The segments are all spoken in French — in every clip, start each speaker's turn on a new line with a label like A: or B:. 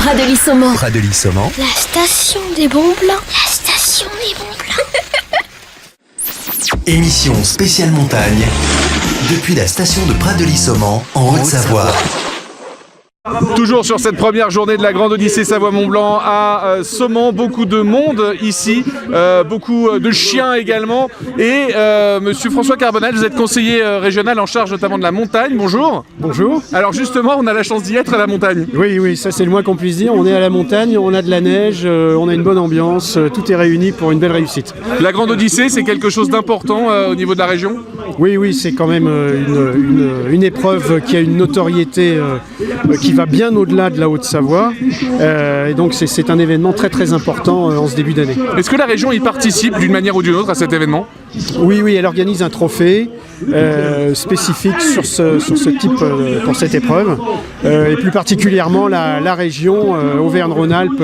A: Pradelis-Saumon.
B: Pradelis-Saumon.
A: La station des bons plans. La station des bons plans.
B: Émission spéciale montagne depuis la station de Pradelis-Saumon en Haute-Savoie.
C: Toujours sur cette première journée de la Grande Odyssée Savoie-Mont-Blanc à Saumon, beaucoup de monde ici, beaucoup de chiens également. Et monsieur François Carbonel, vous êtes conseiller régional en charge notamment de la montagne. Bonjour.
D: Bonjour.
C: Alors justement, on a la chance d'y être à la montagne.
D: Oui, ça c'est le moins qu'on puisse dire. On est à la montagne, on a de la neige, on a une bonne ambiance, tout est réuni pour une belle réussite.
C: La Grande Odyssée, c'est quelque chose d'important au niveau de la région ?
D: Oui, c'est quand même une épreuve qui a une notoriété qui va bien au-delà de la Haute-Savoie. Et donc c'est un événement très très important en ce début d'année.
C: Est-ce que la région y participe d'une manière ou d'une autre à cet événement ?
D: Oui, elle organise un trophée spécifique sur ce type, pour cette épreuve. Et plus particulièrement la région Auvergne-Rhône-Alpes,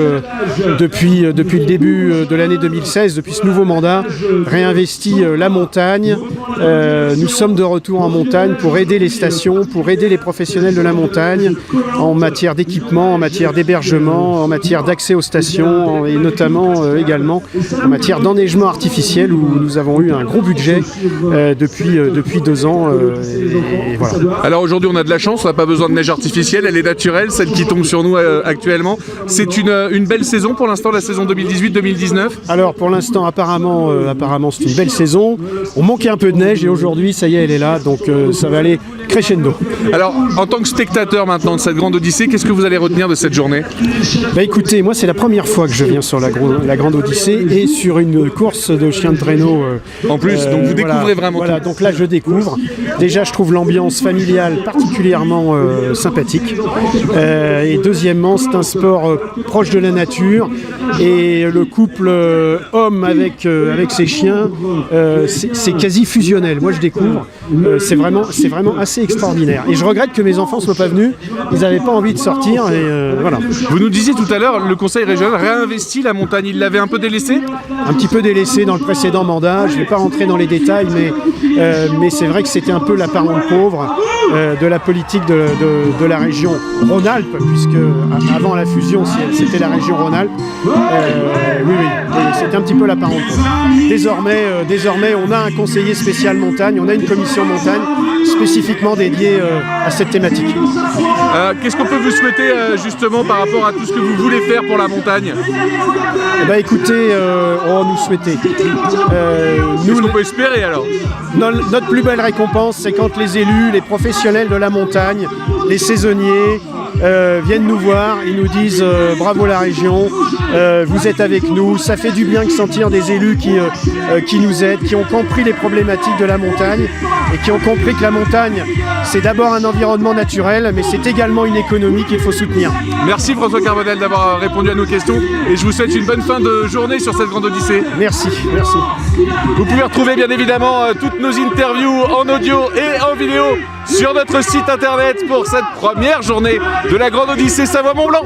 D: depuis le début de l'année 2016, depuis ce nouveau mandat, réinvestit la montagne. Nous sommes de retour en montagne pour aider les stations, pour aider les professionnels de la montagne en matière d'équipement, en matière d'hébergement, en matière d'accès aux stations et notamment également en matière d'enneigement artificiel où nous avons eu un gros budget depuis 2 ans. Et voilà.
C: Alors aujourd'hui on a de la chance, on n'a pas besoin de neige artificielle, elle est naturelle, celle qui tombe sur nous actuellement. C'est une belle saison pour l'instant, la saison 2018-2019 ?
D: Alors pour l'instant apparemment c'est une belle saison. On manquait un peu de neige et aujourd'hui ça y est elle est là, donc ça va aller crescendo.
C: Alors en tant que spectateur maintenant de cette Grande Odyssée, qu'est-ce que vous allez retenir de cette journée ?
D: Écoutez, moi c'est la première fois que je viens sur la Grande Odyssée et sur une course de chiens de traîneau.
C: En plus, donc vous découvrez vraiment tout.
D: Voilà, donc là je découvre. Déjà je trouve l'ambiance familiale particulièrement sympathique. Et deuxièmement, c'est un sport proche de la nature et le couple homme avec ses chiens, c'est quasi fusionnel. Moi je découvre, c'est vraiment assez extraordinaire. Et je regrette que mes enfants ne soient pas venus, ils n'avaient pas envie de sortir et voilà.
C: Vous nous disiez tout à l'heure, le conseil régional réinvestit la montagne, il l'avait un peu délaissée ?
D: Un petit peu délaissé dans le précédent mandat, je ne vais pas rentrer dans les détails, mais c'est vrai que c'était un peu la parente pauvre de la politique de la région Rhône-Alpes, puisque avant la fusion c'était la région Rhône-Alpes. Oui, c'était un petit peu la parente pauvre. Désormais on a un conseiller spécial montagne, on a une commission montagne spécifiquement dédiée à cette thématique.
C: Qu'est-ce qu'on peut vous souhaiter justement par rapport à tout ce que vous voulez faire pour la montagne ?
D: Écoutez, nous souhaiter.
C: Qu'est-ce qu'on peut espérer alors ?
D: Notre plus belle récompense, c'est quand les élus, les professionnels de la montagne, les saisonniers viennent nous voir, ils nous disent bravo la région, vous êtes avec nous, ça fait du bien de sentir des élus qui nous aident, qui ont compris les problématiques de la montagne et qui ont compris que la montagne c'est d'abord un environnement naturel mais c'est également une économie qu'il faut soutenir.
C: Merci François Carbonel d'avoir répondu à nos questions et je vous souhaite une bonne fin de journée sur cette Grande Odyssée.
D: Merci.
C: Vous pouvez retrouver bien évidemment toutes nos interviews en audio et en vidéo sur notre site internet pour cette première journée de la Grande Odyssée Savoie-Mont-Blanc.